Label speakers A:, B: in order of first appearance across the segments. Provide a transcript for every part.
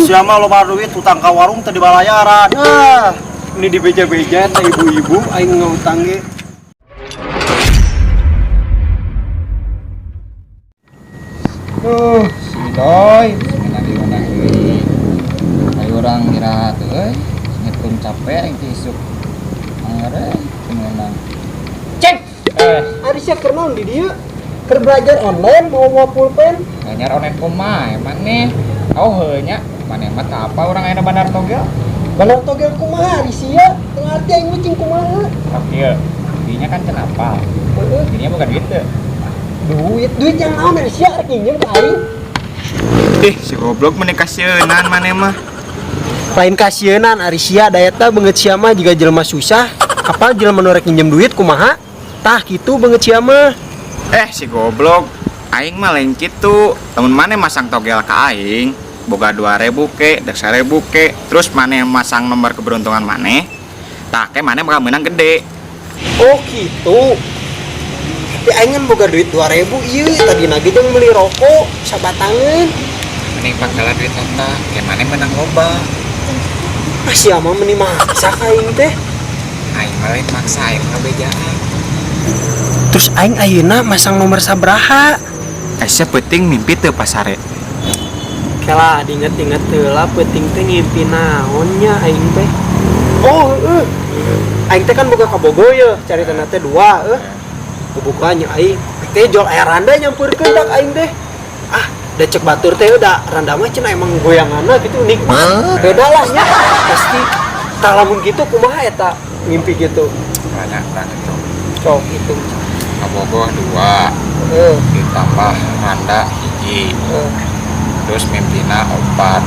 A: aing.
B: Siapa lo duit utang ka warung tadi balayaran.
A: Ini di beja-beja teh ibu-ibu aing ngutang ge.
C: Si Doy, lagi menang deui. Ari urang istirahat euy, ngitung capek yang isuk. Angere menang. Cek.
A: Ari sia keur naon di dieu? Keur belajar online mau pulpen.
C: Ngajar online kumaha maneh? Oh heunya, maneh mah ka apa urang aya Bandar Togel?
A: Bandar Togel kumaha ari sia? Teu ngarti aing mah cing kumaha.
C: Oh ieu. Dinya kan cenah apa? Dinya bukan gitu.
A: Duit yang naon ari sia rek nginjem ka aing.
D: Si goblok menikah sieunaan maneh mah.
A: Lain kasienan ari sia daya teh beungeut sia mah jiga jelema susah, apal jelema nu rek nginjem duit kumaha? Tah kitu beungeut sia mah.
D: Si goblok, aing mah lain kitu. Temen maneh masang togel ka aing, boga 2000 ke, dek 1000 ke, terus maneh masang nomor keberuntungan maneh. Tah ke maneh bakal menang gede.
A: Oh gitu. Tapi aing kan boga duit 2000 ieu tadi nage jeung meuli rokok sabatangan.
C: Mending pangkalan duit eta, ke maneh menang loba.
A: Sia mah meuni maksa ka aing teh.
C: Aing mah lain maksa aing ngabejaan.
A: Terus aing ayeuna masang nomor sabaraha?
D: Sia penting mimpi teu pasare.
A: Kela diinget-inget heula penting teh ngimpi naon nya aing teh. Oh, aing teh kan boga kabogo ye, caritana teh 2 Bubukanya aing teh jual air randa nyampurkeun dak aing teh. Da cek batur teh da randa mah cenah emang goyanganna gitu nikmat. Beda lah nya. Pasti tah lamun kitu kumaha eta ngimpi gitu.
C: Banyak banget tuh.
A: Cok itu.
C: Kabogoh 2 ditambah randa 1 terus mimpina 4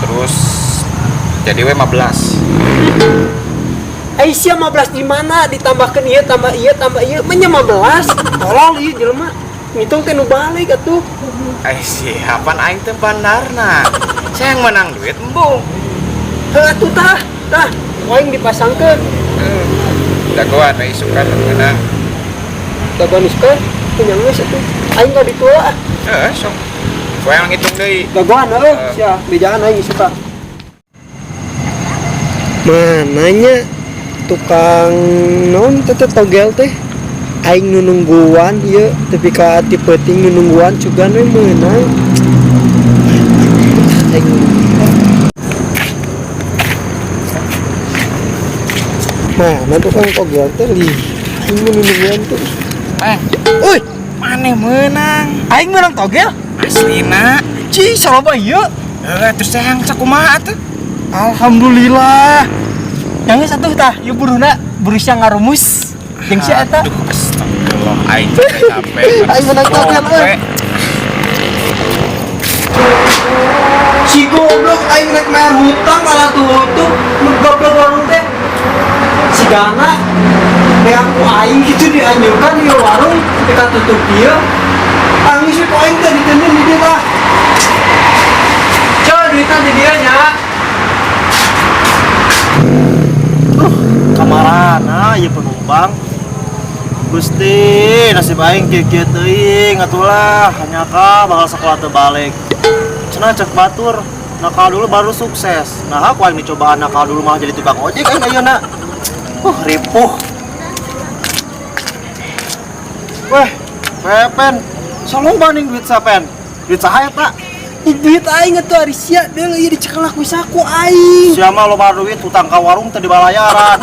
C: terus jadi 15.
A: Aisyah 15 di mana ditambahkan ieu tambah ieu mah 15. Tolol ieu jelema. Ngitung teh nu balik atuh.
D: Siapan aing teh bandarna. Saya yang menang duit embung.
A: Heuh atuh tah. Aing dipasangkeun.
C: Dagoan we isukan menang.
A: Dagoniskeun punya geus atuh. Aing ka ditula.
C: Sok. Poe yang ngitung deui.
A: Dagoan sia bejaan aing suka. Mananya tukang non teh togel teh aing nu nungguan ieu tapi ka ati peuting nu nungguan cugan we meunang aing mana tukang togel teh li aing nu nungguan tuh euy
D: Maneh menang.
A: aing menang togel
D: Aslina.
A: ci saloba ieu
D: Terus sayang sakumaha atuh?
A: alhamdulillah yang satu tah ieu buruna berusia ngarumus jeung si eta
D: Astagfirullah, aing capek.
A: aing menang togel euy si goblok aing rek main hutang malah tutup goblok warung teh si Gana kayak aku aing gitu dianjurkan di warung kita tutup dia tangis si aing teh ditendin di dia lah coba duitan di dia nya
B: Kamarana ieu penumpang. Gusti, nasib aing kieu teuing atulah hanya ka bakal sekolah teu balik. Cenah cek batur, nakal dulu baru sukses. Nah, aku aing dicobaan nakal dulu malah jadi tukang ojek aing ayeuna. Ripuh. Weh, Pepen, salong banding duit sapen. Duit saha eta?
A: duit aing atuh ari sia deuleu ieu dicekelak ku saku aing
B: Sia mah loba duit utang ka warung teu dibalayaran.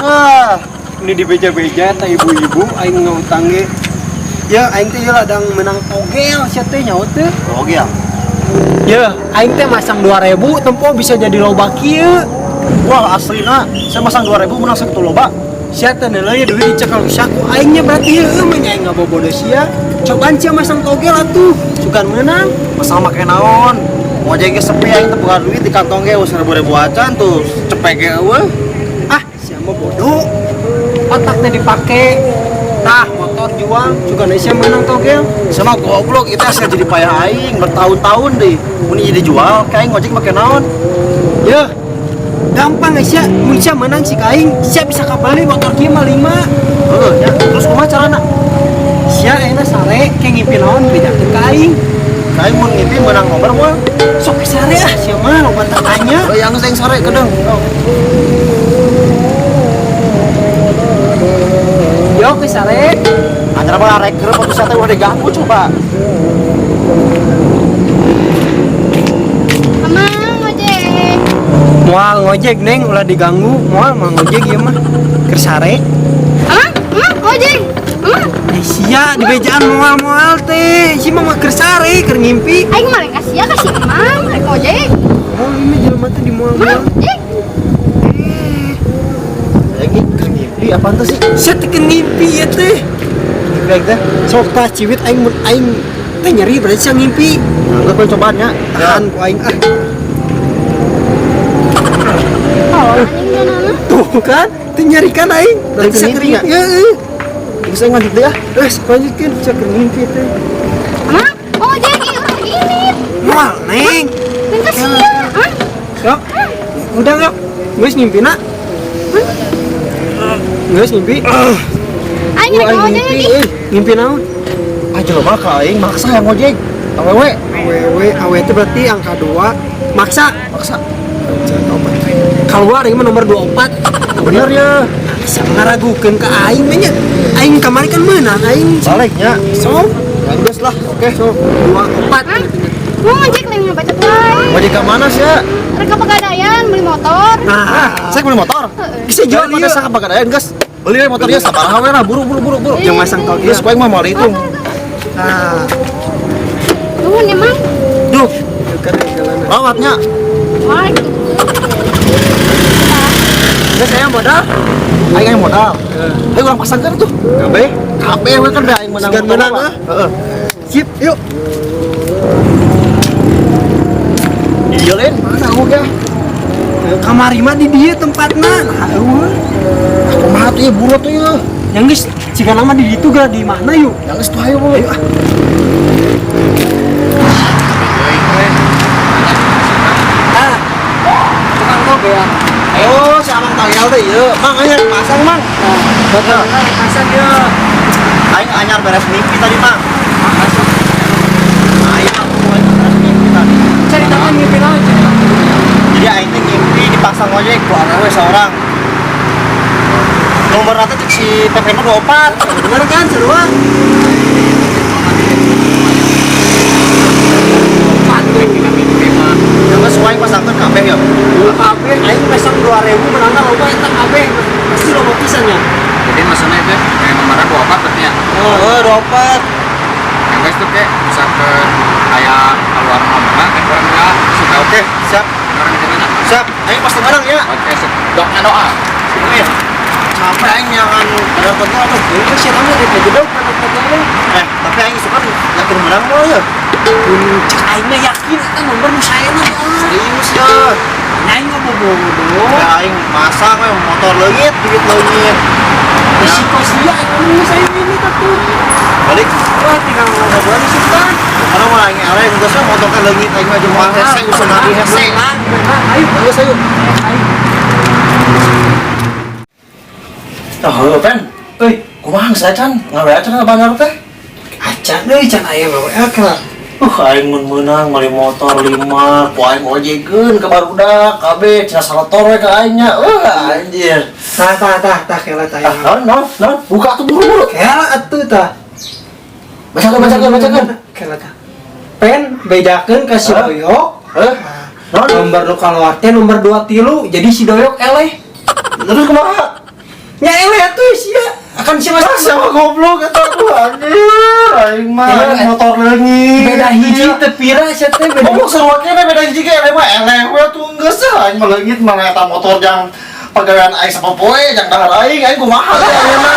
A: ini di beja-beja teh ibu-ibu aing ngutang ge ya aing teh ladang menang togel sia teh nyaho teh
B: Oke ya.
A: ya aing teh masang 2000 tempo bisa jadi loba kieu
B: Wah, aslina saya masang 2000 menang sakitu loba.
A: sia teh deuleu duit dicekel ku saku aingnya berarti heueuh mah nya aing ngabobodo sia cobaan sia masang togel atuh sugan menang
B: Masang make naon? Mau jadi sepi aing teh buka duit di kantong ge 1000 acan tuh cepet ge eueuh.
A: sia mah bodoh otak teh dipake tah motor jual juga sia menang togel
B: Sama goblok itu asal jadi payah aing bertahun-tahun deh. Mun jadi jual kayak aing ngojek make naon?
A: ya gampang sia mun sia menang si kaing sia bisa kabali motor kieu mah 5
B: Heeh nya. Terus kumaha carana?
A: sia enak sare kayak ngimpi naon bedakeun ka aing
B: Kaing mun ngimpi menang nomor moal.
A: sok sare ah sia sia mah loba tanya.
B: Yang sing sare kedeng.
A: Yo ke sare.
B: Antara mah arek keur foto sate udah diganggu coba.
E: Amang ojek.
A: Moal ngojek neng ulah diganggu. Moal mah ngojek ieu mah. Keur sare.
E: Amang ojek. Amang.
A: Sia di bejaan moal teh. Si mah keur sare keur ngimpi.
E: Aing mah rek kasih Amang rek ojek.
A: Oh ini jelema teh di moal-moal.
E: Ojek.
B: Lagi keur ngimpi apaan tuh sih?
A: Sia teh keur ngimpi ya teh.
B: Baik teh.
A: Sok tah ciwit aing teh nyeri berarti sia ngimpi.
B: Anggap we cobaannya.
A: Tahan ku aing ah.
E: Oh, anjing janana.
A: Tuh kan, teh nyeri kan aing. Berarti sia keur
B: ngimpi ya?
A: ngimpi. Heeh.
B: Bisa ngadit deh ya.
A: Lanjutkeun sia keur ngimpi teh.
E: Amang ojek ini.
A: Moal neng.
E: Yang kasih Amang.
A: Sok. Udah enggak? Geus ngimpi nak? Geus ngimpi.
E: Aing rek ojek lagi.
A: Ngimpi naon?
B: Aja lo maka aing maksa yang ngojek. Awewe.
A: Awe itu berarti angka 2 maksa keluar ini mah nomor 24
B: Bener ya.
A: bisa ngaragukeun ka aing mah nya aing kamari kan meunang aing
B: Baliknya.
A: so
B: Geus lah. Oke.
A: so 24
E: Mau ngojek lagi ngebacot wae.
B: Ngojek ke mana sih ya?
E: Rek ka Pegadaian beli motor.
A: nah
B: Saya beli motor.
A: bisa jual
B: Pada
A: dia
B: sang Pegadaian, guys. Beli motornya sabaraha we lah, buru.
A: yang masang tol
B: Terus
A: dia
B: kowe mah mau dihitung.
A: nah
E: Nuhun ya, Mang.
B: Duh,
A: dekat jalan
B: rawatnya.
E: Wah.
A: geus saya modal
B: Aing yang modal. Ayo urang pasangkeun tuh.
A: kabeh
B: Kabeh we kan aing menang.
A: Sigan
B: motor
A: menang,
B: mah.
A: ah.
B: Heeh.
A: sip yuk
B: Iya Len, mana aku ya?
A: kamari mah di dieu tempatna nah eueuh
B: Aku mah tuh ya buru tuh ya.
A: yang geus jika lama di ditu ga di mana yuk
B: Yang geus tuh ayo.
A: ayo ah ah tukang kobe ya
B: Oh, si Amang Tayal teh ieu. Mang aya pasang, Mang.
A: bakal pasang ya
B: Aing anyar beres mimpi tadi, Mang. Aing aku mulai beres mimpi tadi.
A: ceritakan ngimpi naon cerita
B: Jadi aing teh ngimpi dipasang ojek ku awewe seorang. Nomor rata cek si PP 24.
A: bener kan seruan
B: Yang sesuai pasangkeun kabeh ya.
A: kabeh aing pesang 2000 menangna loba eta kabeh pasti loba pisan nya
D: Jadi maksudnya itu kayak nomornya 24 berarti ya.
B: Oh, 24.
D: Yang guys tuh kayak misalkan kayak keluar nomornya kan orang enggak suka
B: Oke, siap.
D: orang gimana?
B: Siap. Aing pasti bareng ya.
D: Oke, doa.
B: Oke. Sampai aing nyangan ada kontrol tuh.
A: itu sih rame dari jedok pada fotonya
B: Tapi aing suka yakin menang mah ya.
A: cek aing mah yakin eta nomor nu saena
B: Serius ya.
A: aing mah bobogoh
B: Sampai aing masang we motor leungit, duit leungit.
A: risiko sia aing saya ini tuh
B: Balik.
A: wah tinggal ngobrol sih kan
B: Karena mah aing eleh geus motor teh leungit aing mah jeung moal hese usah ngadi hese.
A: ayo
B: Geus ayo. Tah heuh pen.
A: euy
B: Kumaha geus acan? Ngawe acan banyak teh.
A: acan euy can aya mah kala
B: Aing mun meunang beli motor 5, ku aing ojekeun ka barudak, kabeh cenah salotor we ka aing nya. Anjir.
A: tah kela tah
B: Non, buka tuh buru-buru.
A: kela atuh tah
B: Bacakan.
A: kela tah pen bedakeun ka si
B: Hah?
A: doyok
B: Non,
A: nomor nu kaluar teh nomor 23 jadi si doyok eleh
B: terus kumaha?
A: nya eleh atuh sia akan si mas
B: Sama goblok kata aku anjir. Aing mah
A: Iya,
B: motor leungit.
A: beda hiji teu pira sia teh beda
B: Ngomong seruatnya beda hiji ge eleh mah eleh we tuh geus aing mah leungit mah eta motor jang pagawean aing sapopoe jang dahar aing kumaha teh ayeuna.